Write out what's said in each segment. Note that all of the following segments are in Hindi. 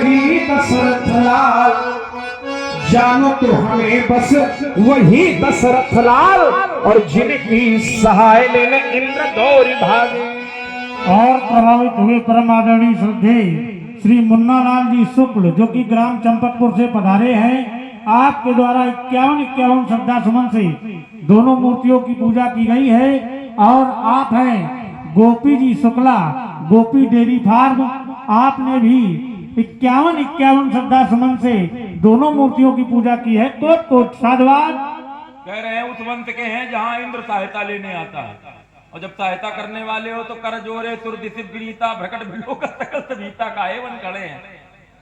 श्री दशरथ लाल, जानो तो हमें बस वही दशरथ लाल, और जिनकी सहाय लेने इंद्र दौड़ भागे। और प्रभावित हुए परम आदरणीय श्रद्धेय श्री मुन्ना लाल जी शुक्ल, जो कि ग्राम चंपकपुर से पधारे हैं, आपके द्वारा 51 श्रद्धा सुमन से दोनों मूर्तियों की पूजा की गई है। और आप हैं गोपी जी शुक्ला, गोपी डेयरी फार्म, आपने भी 51 श्रद्धा सुमन से दोनों मूर्तियों की पूजा की है। कोट कोट साधुवाद। कह रहे हैं उस वंश के हैं जहां इंद्र सहायता लेने आता है, और जब सहायता करने वाले हो तो कर जोरे तुर दिसिप गिरीता भ्रकट भिलो का सकल सभीता काहे वन खड़े हैं,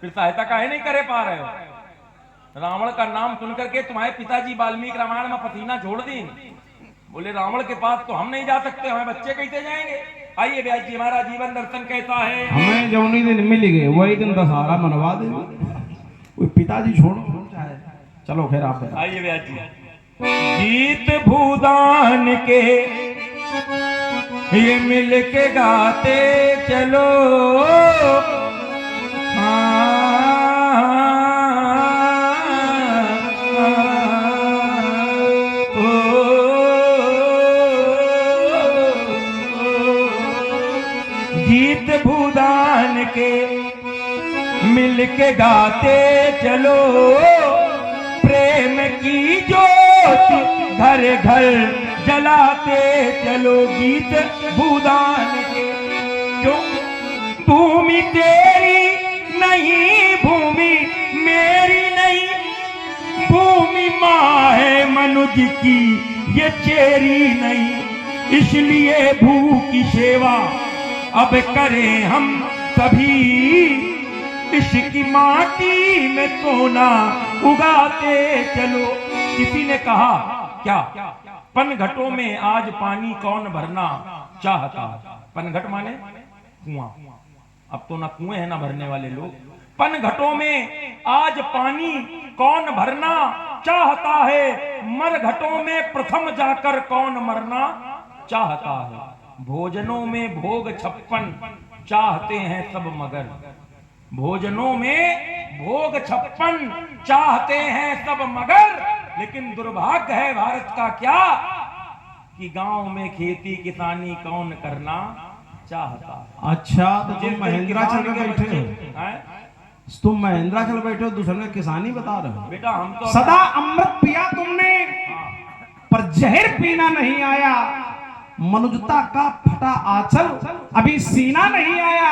फिर सहायता काहे नहीं करे पा रहे हो। रावण का नाम सुनकर के तुम्हारे पिताजी वाल्मीकि रामायण में पसीना छोड़ दी, बोले रावण के पास तो हम नहीं जा सकते, हमें बच्चे कैसे जाएंगे। आइए ब्याज जी, हमारा जीवन दर्शन कैसा है। हमें जौनी दिन मिल गए वही दिन दशहरा मनवा दे, कोई पिताजी छोड़ो चाहे, चलो फिर आप आइए ब्याज जी। गीत भूदान के ये मिल के गाते चलो, गीत भूदान के मिल के गाते चलो, प्रेम की ज्योति घर घर जलाते चलो। गीत भूदान के, क्यों भूमि तेरी नहीं, भूमि मेरी नहीं, भूमि माँ है मनुज की ये चेरी नहीं, इसलिए भू की सेवा अब करें हम सभी, इसकी माटी में सोना उगाते चलो। किसी ने कहा क्या, पनघटों में आज पानी कौन भरना चाहता। पनघट माने कुआं, अब तो ना कुएं है ना भरने वाले लोग। पनघटों में आज पानी कौन भरना चाहता है, मरघटों में प्रथम जाकर कौन मरना चाहता है। भोजनों में भोग 56 चाहते हैं सब मगर, भोजनों में भोग 56 चाहते हैं सब मगर, लेकिन दुर्भाग्य है भारत का क्या कि गांव में खेती किसानी कौन करना चाहता। अच्छा तो तुम महेंद्राचल में बैठे हो, तुम महेंद्राचल बैठे हो, दूसरे में किसानी बता रहे हो। बेटा हम तो सदा अमृत पिया तुमने, पर जहर पीना नहीं आया। मनुजता का फटा आंचल अभी सीना नहीं आया।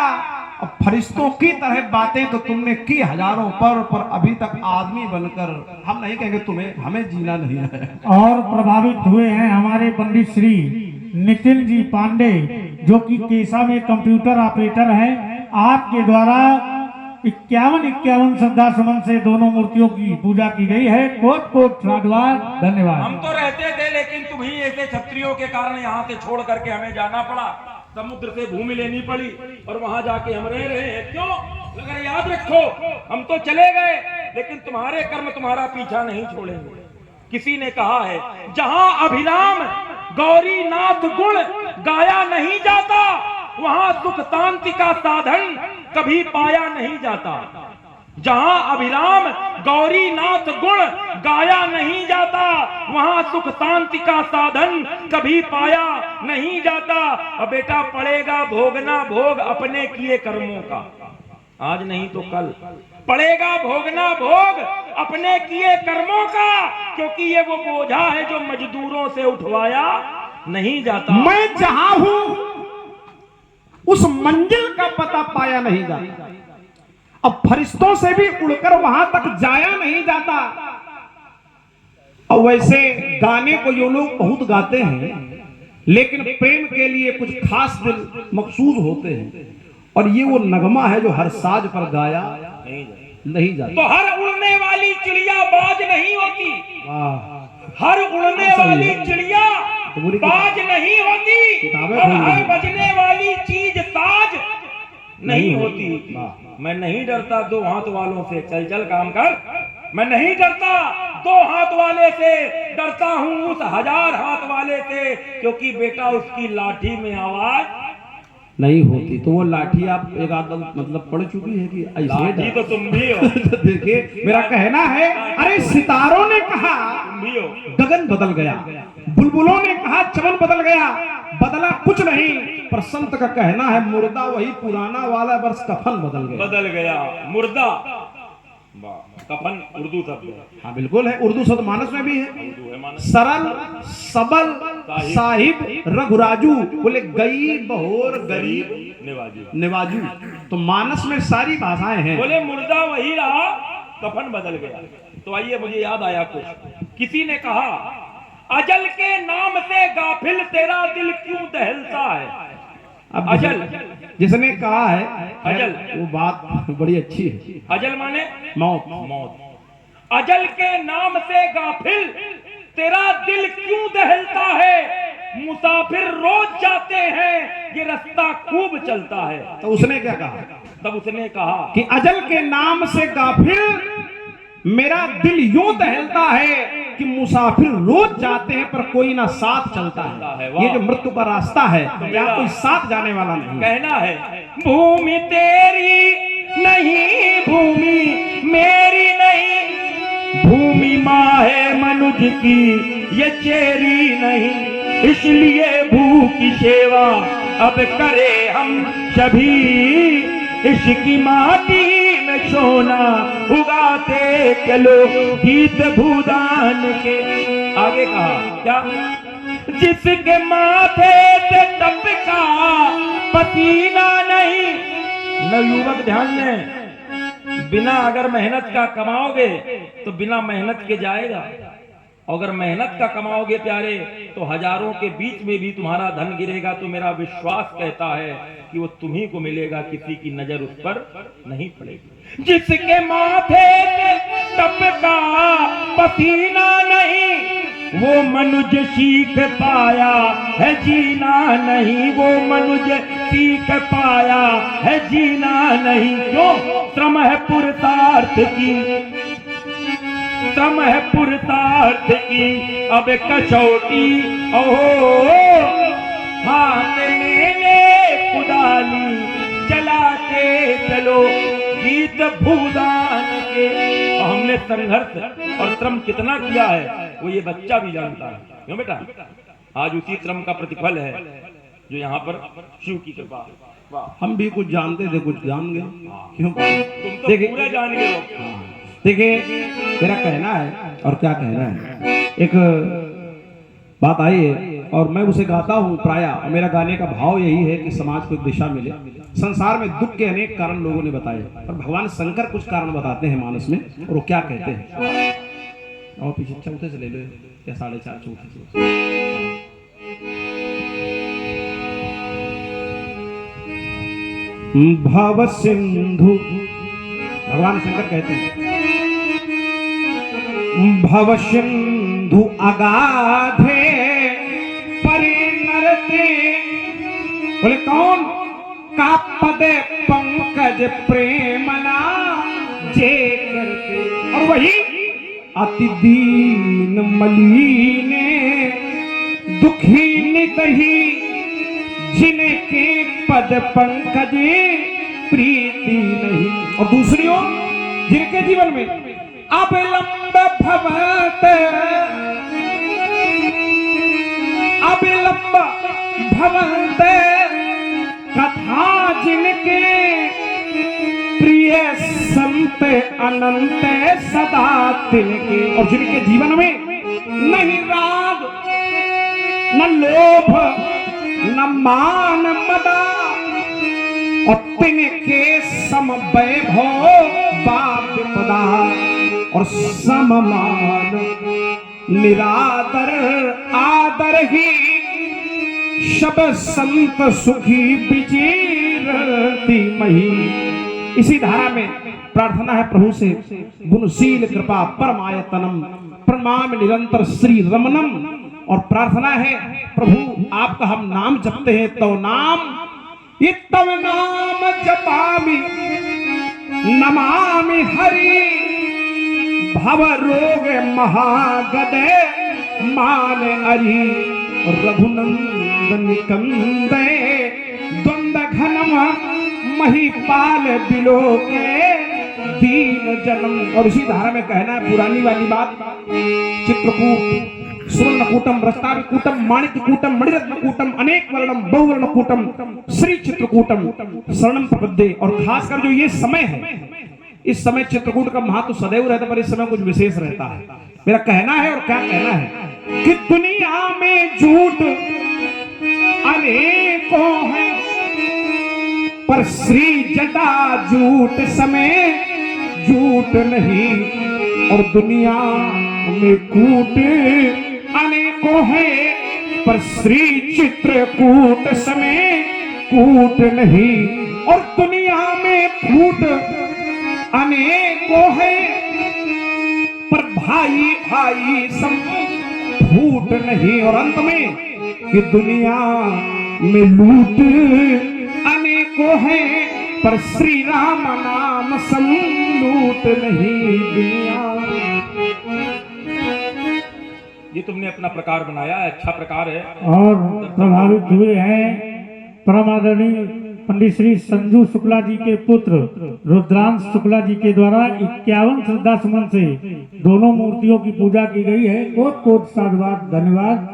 अब फरिश्तों की तरह बातें तो तुमने की हजारों पर अभी तक आदमी बनकर हम नहीं कहेंगे तुम्हें, हमें जीना नहीं है। और प्रभावित हुए हैं हमारे पंडित श्री नितिन जी पांडे, जो कि केसा में कंप्यूटर ऑपरेटर हैं। आपके द्वारा 51 श्रद्धा सुमन से दोनों मूर्तियों की पूजा की गई है। कोट कोट साधुवाद, धन्यवाद। हम तो रहते थे, लेकिन तुम ही ऐसे क्षत्रियों के कारण यहाँ से छोड़ करके हमें जाना पड़ा, समुद्र से भूमि लेनी पड़ी और वहां जाके हम रह रहे हैं। क्यों? अगर याद रखो, हम तो चले गए लेकिन तुम्हारे कर्म तुम्हारा पीछा नहीं छोड़ेंगे। किसी ने कहा है जहां अभिराम गौरीनाथ गुण गाया नहीं जाता, वहां सुख शांति का साधन कभी पाया नहीं जाता। जहां अभिराम गौरीनाथ गुण गाया नहीं जाता, वहां सुख शांति का साधन कभी पाया नहीं जाता। अब बेटा पड़ेगा भोगना भोग अपने किए कर्मों का, आज नहीं तो कल पड़ेगा भोगना भोग अपने किए कर्मों का, क्योंकि ये वो बोझा है जो मजदूरों से उठवाया नहीं जाता। मैं जहां हूं उस मंजिल का पता पाया नहीं जाता। अब फरिश्तों से भी उड़कर वहां तक जाया नहीं जाता। और वैसे गाने को ये लोग बहुत गाते हैं, लेकिन प्रेम के लिए कुछ खास दिल मखसूस होते हैं, और ये वो नगमा है जो हर साज पर गाया नहीं जाता। तो हर उड़ने वाली चिड़िया बाज नहीं होती, हर उड़ने वाली चिड़िया बाज नहीं होती, और हर बजने वाली चीज साज नहीं होती। मैं नहीं डरता दो हाथ वालों से, चल चल काम कर। मैं नहीं डरता दो हाथ वाले से, डरता हूं उस 1000 हाथ वाले से, क्योंकि बेटा उसकी लाठी में आवाज नहीं होती। थी, तो वो लाठी आप एक आध मतलब पड़ चुकी है कि ऐसे लाठी तो तुम भी हो, देखिए मेरा कहना है, अरे सितारों ने कहा तुम भी हो। गगन बदल गया, बुलबुलों ने कहा चमन बदल गया, बदला कुछ नहीं, पर संत का कहना है मुर्दा वही पुराना वाला, बस कफन बदल गया। बदल गया मुर्दा, वाह, कफन उर्दू शब्द है। हाँ बिल्कुल है, उर्दू शब्द मानस में भी है। उर्दू है मानस। सरल सबल साहिब रघुराजू, बोले गई बहोर गरीब निवाजी। निवाजू, तो मानस में सारी भाषाएं हैं। बोले मुर्दा वही रहा, कफन बदल गया। तो आइए, मुझे याद आया कुछ। किसी ने कहा, अजल के नाम से गाफिल तेरा दिल क्यों दहलता है। अब अजल, जिसने कहा है अजल, वो बात बड़ी अच्छी है। अजल माने मौत। मौत। अजल के नाम से गाफिल तेरा दिल क्यों दहलता है। मुसाफिर रोज जाते हैं, ये रास्ता खूब चलता है। तो उसने क्या कहा? तब उसने कहा कि अजल के नाम से गाफिल मेरा दिल यूं दहलता है कि मुसाफिर रोज जाते हैं पर कोई ना साथ चलता है। ये जो मृत्यु का रास्ता है, यहाँ कोई साथ जाने वाला नहीं। कहना है, भूमि तेरी नहीं, भूमि मेरी नहीं, भूमि माँ है मनुज की ये चेरी नहीं, इसलिए भू की सेवा अब करे हम सभी, इसकी माटी में सोना उगाते चलो गीत भूदान के। आगे कहा क्या, जिसके माथे से टपका पसीना नहीं। न युवक ध्यान दें, बिना अगर मेहनत का कमाओगे तो बिना मेहनत के जाएगा, अगर मेहनत का कमाओगे प्यारे तो हजारों के बीच में भी तुम्हारा धन गिरेगा। तो मेरा विश्वास कहता है कि वो तुम्ही को मिलेगा, किसी की नजर उस पर नहीं पड़ेगी। जिसके माथे से टपका पसीना नहीं, वो मनुष्य सीख पाया है जीना नहीं, वो मनुष्य सीख पाया है जीना नहीं। क्यों? श्रम है पुरुषार्थ की, श्रम है पुरुषार्थ की अब कसौटी। ओहो हाथ में कुदाली चलाते चलो गीत भूदान के। और हमने संघर्ष और श्रम कितना किया है वो ये बच्चा भी जानता है। क्यों बेटा? आज उसी श्रम का प्रतिफल है जो यहाँ पर शिव की कृपा। हम भी कुछ जानते थे, कुछ जान गए। क्यों? तुम तो पूरा जान गए हो। देखिए मेरा कहना है, और क्या कहना है, एक बात आई है और मैं उसे गाता हूँ प्राय। मेरा गाने का भाव यही है कि समाज को एक दिशा मिले। संसार में दुख के अनेक कारण लोगों ने बताए, पर भगवान शंकर कुछ कारण बताते हैं मानस में, और वो क्या कहते हैं। और पीछे चौथे से ले लो या 4.5 चौथे से। भव सिंधु, भगवान शंकर कहते हैं, भव सिंधु अगाधे परिनरते। बोले कौन? का पदे पंकज प्रेमना जे करते। और वही अति दीन मलीने दुखी नितही, जिनके पद पंकज प्रीति नहीं। और दूसरी ओर जिनके जीवन में अविलंब भवत, अविलंब भवत कथा जिनके प्रिय संत अनंत सदा तिनके। और जिनके जीवन में नहीं राग न लोभ न मान मदा, और तिनके सम वैभव बाप पदा, और सममान निरादर आदर ही सब संत सुखी विचरती मही। इसी धारा में प्रार्थना है प्रभु से, गुणशील कृपा परमायतनम प्रणाम निरंतर श्री रमनम। और प्रार्थना है प्रभु आपका हम नाम जपते हैं तो नाम, ये तव नाम जपामि नमामि हरि, भव रोग महागदे मान अरि, रघुनंदन कंदे द्वंद घनम महिपाल बिलो के दीन जन्म। और इसी धारा में कहना है पुरानी वाली बात, चित्रकूट सुवर्णकूटम रत्नाकूटम माणिक्यकूटम मणिरत्नकूटम अनेक वर्णम बहुवर्णकूटम श्री चित्रकूटम शरणम प्रपद्ये। और खासकर जो ये समय है, इस समय चित्रकूट का महत्व सदैव रहता है, पर इस समय कुछ विशेष रहता है। मेरा कहना है, और क्या कहना है, कि दुनिया में झूठ अनेकों हैं, पर श्री जटा झूठ समय झूठ नहीं। और दुनिया में कूट अनेकों हैं, पर श्री चित्रकूट समय कूट नहीं। और दुनिया में फूट अनेकों हैं, पर भाई भाई सम फूट नहीं। और अंत में कि दुनिया में लूट अनेकों हैं, पर श्री राम नाम सम लूट नहीं दुनिया। ये तुमने अपना प्रकार बनाया है, अच्छा प्रकार है। और प्रभावित हुए हैं परम आदरणीय पंडित श्री संजू शुक्ला जी के पुत्र रुद्रांश शुक्ला जी के द्वारा 51 श्रद्धा सुमन से दोनों मूर्तियों की पूजा की गई है। कोट कोट साधुवाद, धन्यवाद।